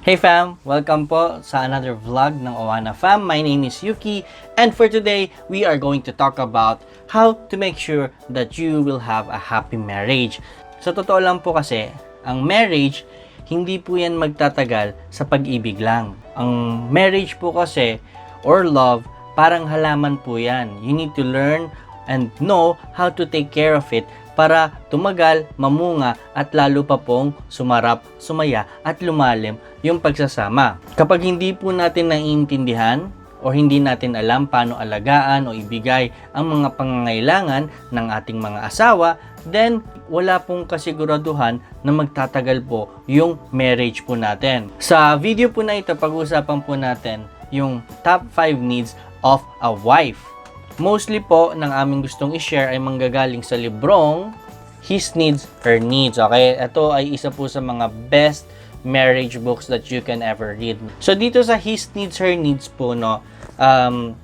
Hey fam! Welcome po sa another vlog ng Oana fam. My name is Yuki and for today, we are going to talk about how to make sure that you will have a happy marriage. Sa totoo lang po kasi, ang marriage, hindi po yan magtatagal sa pag-ibig lang. Ang marriage po kasi, or love, parang halaman po yan. You need to learn and know how to take care of it para tumagal, mamunga at lalo pa pong sumarap, sumaya at lumalim yung pagsasama. Kapag hindi po natin naiintindihan o hindi natin alam paano alagaan o ibigay ang mga pangangailangan ng ating mga asawa, then wala pong kasiguraduhan na magtatagal po yung marriage po natin. Sa video po na ito, pag-uusapan po natin yung top 5 needs of a wife. Mostly po ng aming gustong i-share ay manggagaling sa librong His Needs, Her Needs. Okay? Ito ay isa po sa mga best marriage books that you can ever read. So dito sa His Needs, Her Needs po, no,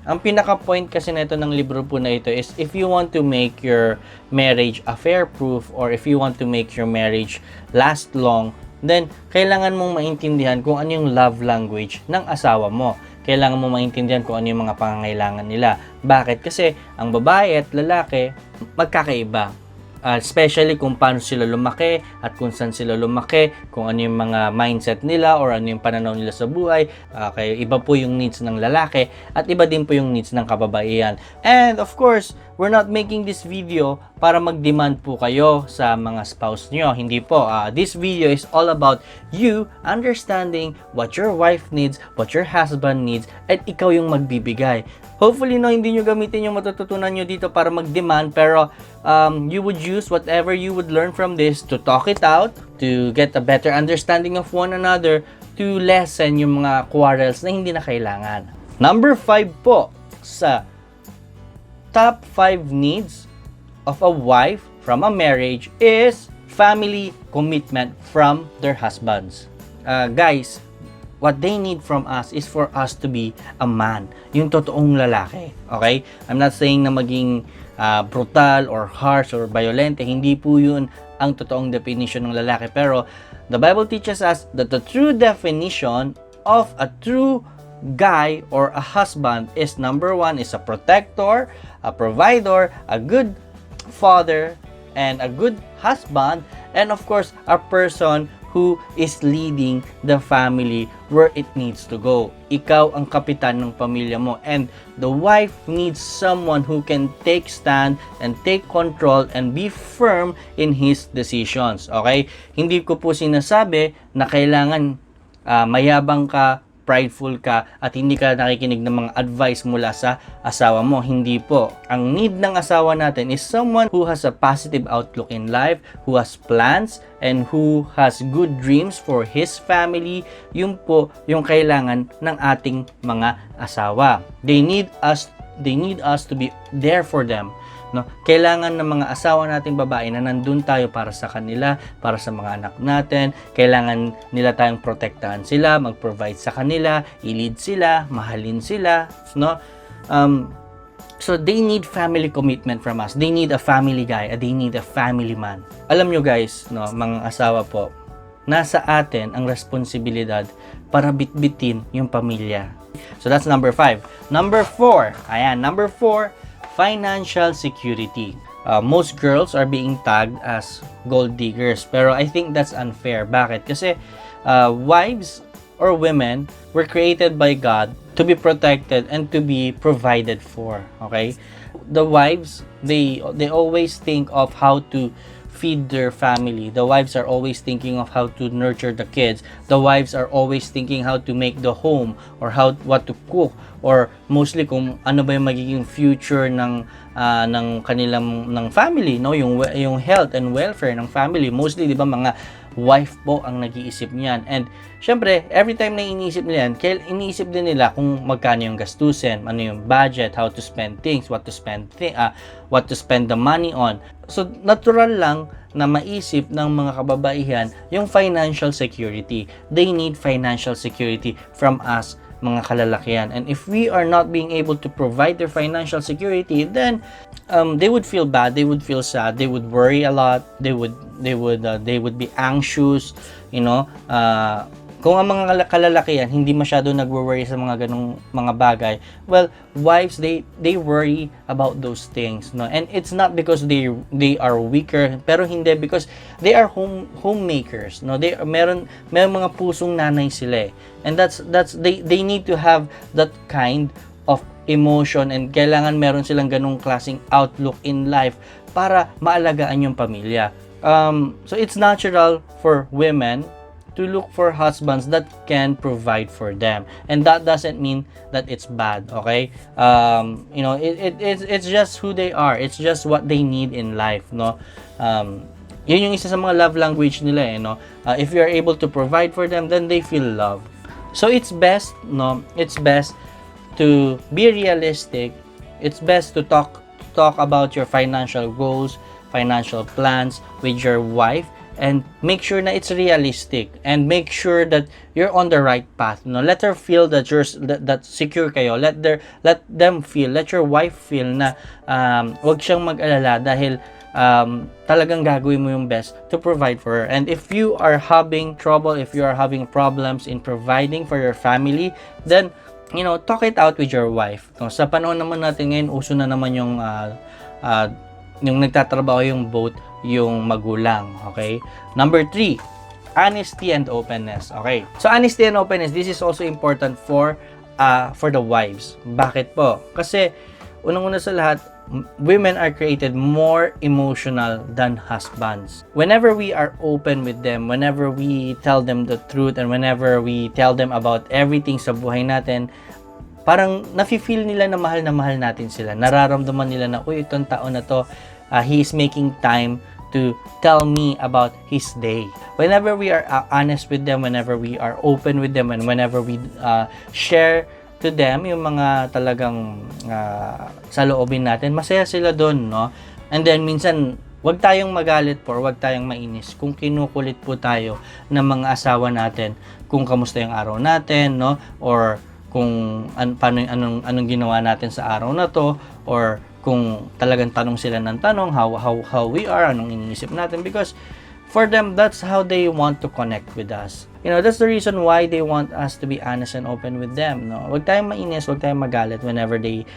ang pinaka-point kasi nito ng libro po na ito is if you want to make your marriage affair-proof or if you want to make your marriage last long, then kailangan mong maintindihan kung ano yung love language ng asawa mo. Kailangan mo maintindihan kung ano yung mga pangangailangan nila. Bakit? Kasi ang babae at lalaki magkakaiba. Especially kung paano sila lumaki at kung saan sila lumaki, kung ano yung mga mindset nila or ano yung pananaw nila sa buhay. Kaya iba po yung needs ng lalaki at iba din po yung needs ng kababaihan. And of course, we're not making this video para mag-demand po kayo sa mga spouse nyo. Hindi po. This video is all about you understanding what your wife needs, what your husband needs, at ikaw yung magbibigay. Hopefully, no, hindi nyo gamitin yung matututunan nyo dito para mag-demand, pero you would use whatever you would learn from this to talk it out, to get a better understanding of one another, to lessen yung mga quarrels na hindi na kailangan. Number 5 po sa top 5 needs of a wife from a marriage is family commitment from their husbands. Guys, what they need from us is for us to be a man. Yung totoong lalaki. Okay? I'm not saying na maging brutal or harsh or violente. Hindi po yun ang totoong definition ng lalaki. Pero the Bible teaches us that the true definition of a true guy or a husband is number 1 is a protector, a provider, a good father, and a good husband, and of course, a person who is leading the family where it needs to go. Ikaw ang kapitan ng pamilya mo, and the wife needs someone who can take stand and take control and be firm in his decisions. Okay? Hindi ko po sinasabi na kailangan mayabang ka, prideful ka, at hindi ka nakikinig ng mga advice mula sa asawa mo. Hindi po. Ang need ng asawa natin is someone who has a positive outlook in life, who has plans, and who has good dreams for his family. Yun po yung kailangan ng ating mga asawa. They need us to be there for them. No? Kailangan ng mga asawa nating babae na nandun tayo para sa kanila, para sa mga anak natin. Kailangan nila tayong protektahan sila, mag-provide sa kanila, i-lead sila, mahalin sila, no? So they need family commitment from us. They need a family guy, they need a family man. Alam nyo guys, no, mga asawa po, nasa atin ang responsibilidad para bitbitin yung pamilya. So that's number 5. Number 4, ayan, number 4, financial security. Most girls are being tagged as gold diggers, pero I think that's unfair. Bakit? Kasi wives or women were created by God to be protected and to be provided for. Okay? The wives, they always think of how to feed their family. The wives are always thinking of how to nurture the kids. The wives are always thinking how to make the home or what to cook, or mostly kung ano ba yung magiging future ng kanilang family, no, yung health and welfare ng family. Mostly, 'di ba, mga wife po ang nag-iisip niyan. And syempre, every time na iniisip nila yan, iniisip din nila kung magkano yung gastusin, ano yung budget, how to spend things, what to spend the money on. So, natural lang na maisip ng mga kababaihan yung financial security. They need financial security from us, mga kalalakihan. And if we are not being able to provide their financial security, then they would feel bad, they would feel sad, they would worry a lot, they would be anxious, you know, Kung ang mga kalalakihan hindi masyado nagwo-worry sa mga ganong mga bagay, well, wives, they worry about those things, no? And it's not because they are weaker, pero hindi, because they are homemakers, no? May mga pusong nanay sila eh. And that's they need to have that kind of emotion, and kailangan meron silang ganong klaseng outlook in life para maalagaan yung pamilya. So it's natural for women to look for husbands that can provide for them, and that doesn't mean that it's bad, okay? It's just who they are. It's just what they need in life, no? Yun yung isa sa mga love language nila, eh, no? If you are able to provide for them, then they feel love. So it's best, no? It's best to be realistic. It's best to talk about your financial goals, financial plans with your wife, and make sure na it's realistic, and make sure that you're on the right path, no? Let her feel that that secure kayo. Let them feel, let your wife feel na wag siyang mag-alala, dahil talagang gagawin mo yung best to provide for her. And if you are having trouble, if you are having problems in providing for your family, then talk it out with your wife. No, sa panahon naman natin ngayon, uso na naman yung nagtatrabaho yung both yung magulang, okay? Number 3, honesty and openness, okay? So honesty and openness, this is also important for the wives. Bakit po? Kasi unang-una sa lahat, women are created more emotional than husbands. Whenever we are open with them, whenever we tell them the truth, and whenever we tell them about everything sa buhay natin, parang nafe-feel nila na mahal natin sila. Nararamdaman nila na, uy, itong tao na to, he is making time to tell me about his day. Whenever we are honest with them, whenever we are open with them, and whenever we share to them yung mga talagang sa loobin natin, masaya sila doon, no? And then minsan, wag tayong magalit po, wag tayong mainis kung kinukulit po tayo ng mga asawa natin, kung kamusta yung araw natin, no? Or kung anong ginawa natin sa araw na to, or kung talagang tanong sila ng tanong how we are, anong iniisip natin, because for them, that's how they want to connect with us. That's the reason why they want us to be honest and open with them, no? Huwag tayong mainis, huwag tayong magalit whenever they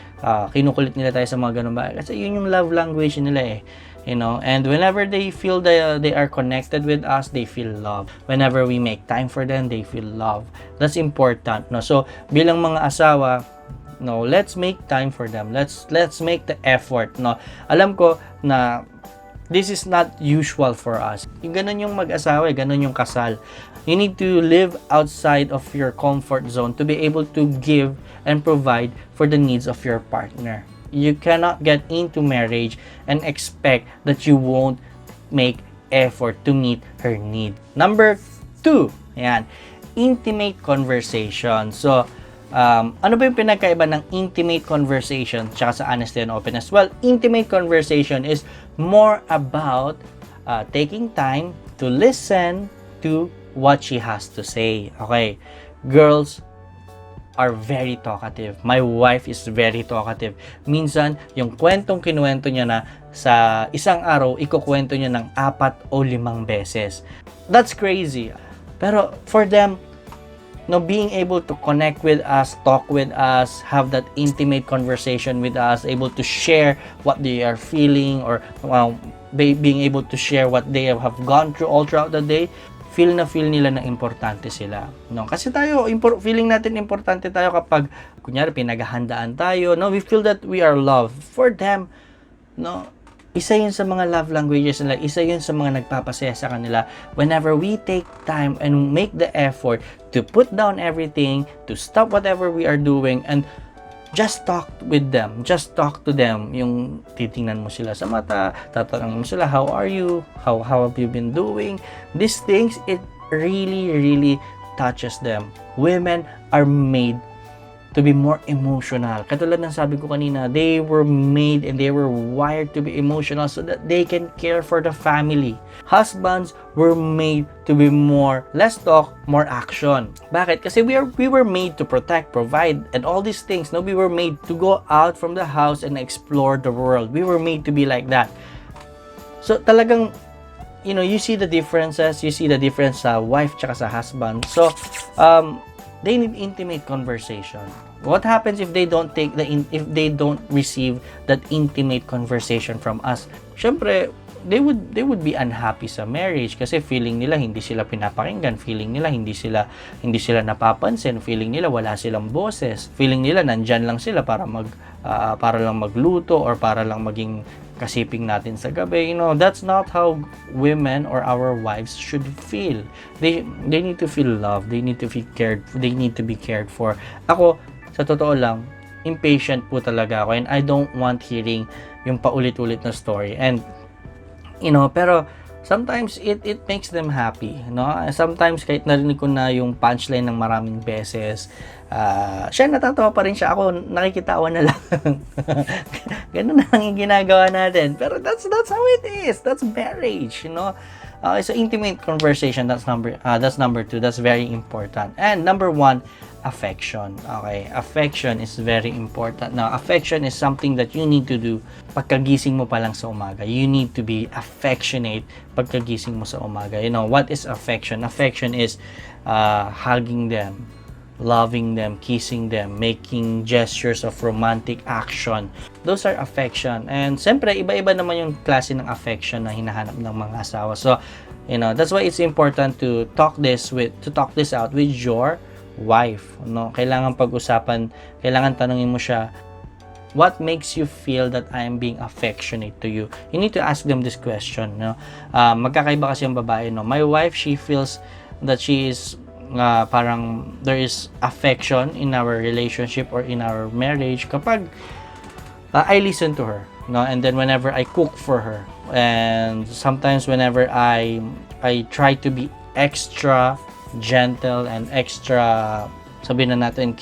kinukulit nila tayo sa mga ganun bagay, kasi yun yung love language nila eh. And whenever they feel they are connected with us, they feel love. Whenever we make time for them, they feel love. That's important, no? So bilang mga asawa, no, let's make time for them. Let's make the effort, no? Alam ko na this is not usual for us. Yung ganun yung mag-asawa, ganun yung kasal. You need to live outside of your comfort zone to be able to give and provide for the needs of your partner. You cannot get into marriage and expect that you won't make effort to meet her need. Number 2, ayan, intimate conversation. So, ano ba yung pinagkaiba ng intimate conversation tsaka sa honesty and openness? Well, intimate conversation is more about taking time to listen to what she has to say. Okay, girls are very talkative. My wife is very talkative. Minsan, yung kwentong kinuwento niya na sa isang araw, ikukwento niya ng 4 o 5 beses. That's crazy. Pero for them, being able to connect with us, talk with us, have that intimate conversation with us, able to share what they are feeling, or being able to share what they have gone through all throughout the day, feel nila na importante sila, no? Kasi tayo, feeling natin importante tayo kapag kunyari pinaghahandaan tayo, no? We feel that we are loved. For them, no, isa yun sa mga love languages nila, isa yun sa mga nagpapasaya sa kanila. Whenever we take time and make the effort to put down everything, to stop whatever we are doing, and just talk with them, just talk to them. Yung titingnan mo sila sa mata, tatanungin mo sila, how are you? How have you been doing? These things, it really touches them. Women are made to be more emotional. Katulad ng sabi ko kanina, they were made and they were wired to be emotional so that they can care for the family. Husbands were made to be less talk, more action. Bakit? Kasi we were made to protect, provide, and all these things. No, we were made to go out from the house and explore the world. We were made to be like that. So talagang you see the differences, you see the difference sa wife tsaka sa husband. So, they need intimate conversation. What happens if they don't if they don't receive that intimate conversation from us? Syempre, they would be unhappy sa marriage kasi feeling nila hindi sila pinapakinggan, feeling nila hindi sila napapansin, feeling nila wala silang boses, feeling nila nandyan lang sila para lang magluto or para lang maging kasiping natin sa gabi. That's not how women or our wives should feel. They need to feel loved, they need to be cared for. Ako, sa totoo lang, impatient po talaga ako, and I don't want hearing yung paulit-ulit na story. And pero sometimes it makes them happy, Sometimes kahit narinig ko na yung punchline ng maraming beses, siya natatawa pa rin siya, ako nakikitawa na lang. Ganun na lang yung ginagawa natin. Pero that's how it is. That's marriage, It's an intimate conversation. That's number 2. That's very important. And number 1, affection. Okay, affection is very important. Now, affection is something that you need to do pagkagising mo pa lang sa umaga. You need to be affectionate pagkagising mo sa umaga. What is affection? Affection is hugging them, loving them, kissing them, making gestures of romantic action. Those are affection. And siyempre, iba-iba naman yung klase ng affection na hinahanap ng mga asawa. So, that's why it's important to talk this out with your wife. Kailangan pag-usapan, kailangan tanungin mo siya, what makes you feel that I am being affectionate to you? You need to ask them this question. Magkakaiba kasi yung babae. My wife, she feels that she is parang there is affection in our relationship or in our marriage kapag I listen to her, and then whenever I cook for her, and sometimes whenever I try to be extra gentle and extra, sabihin na natin,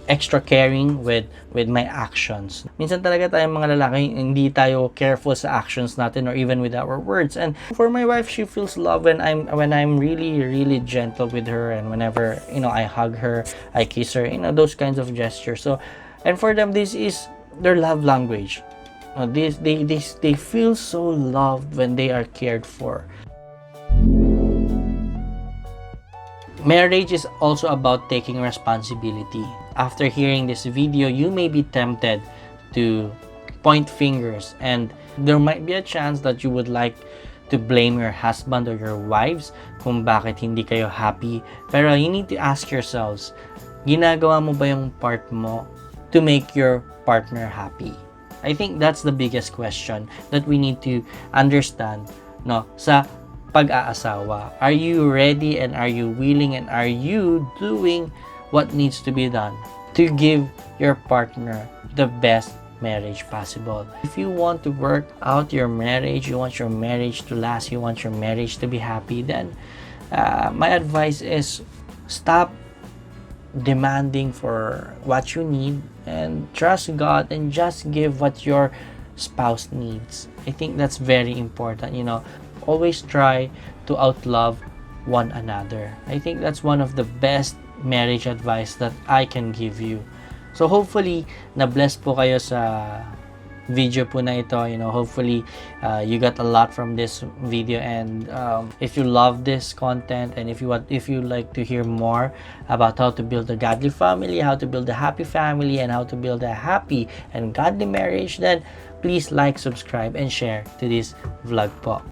extra caring with my actions. Minsan talaga tayong mga lalaki, hindi tayo careful sa actions natin or even with our words. And for my wife, she feels love when I'm really, really gentle with her, and whenever, I hug her, I kiss her, those kinds of gestures. So, and for them, this is their love language. They feel so loved when they are cared for. Marriage is also about taking responsibility. After hearing this video, you may be tempted to point fingers, and there might be a chance that you would like to blame your husband or your wives kung bakit hindi kayo happy. Pero you need to ask yourselves, ginagawa mo ba yung part mo to make your partner happy? I think that's the biggest question that we need to understand, sa pag-aasawa. Are you ready, and are you willing, and are you doing what needs to be done to give your partner the best marriage possible? If you want to work out your marriage, you want your marriage to last, you want your marriage to be happy, then my advice is stop demanding for what you need and trust God and just give what your spouse needs. I think that's very important. Always try to outlove one another. I think that's one of the best marriage advice that I can give you. So hopefully, na-bless po kayo sa video po na ito. Hopefully, you got a lot from this video, and if you love this content, and if you like to hear more about how to build a godly family, how to build a happy family, and how to build a happy and godly marriage, then please like, subscribe, and share to this vlog po.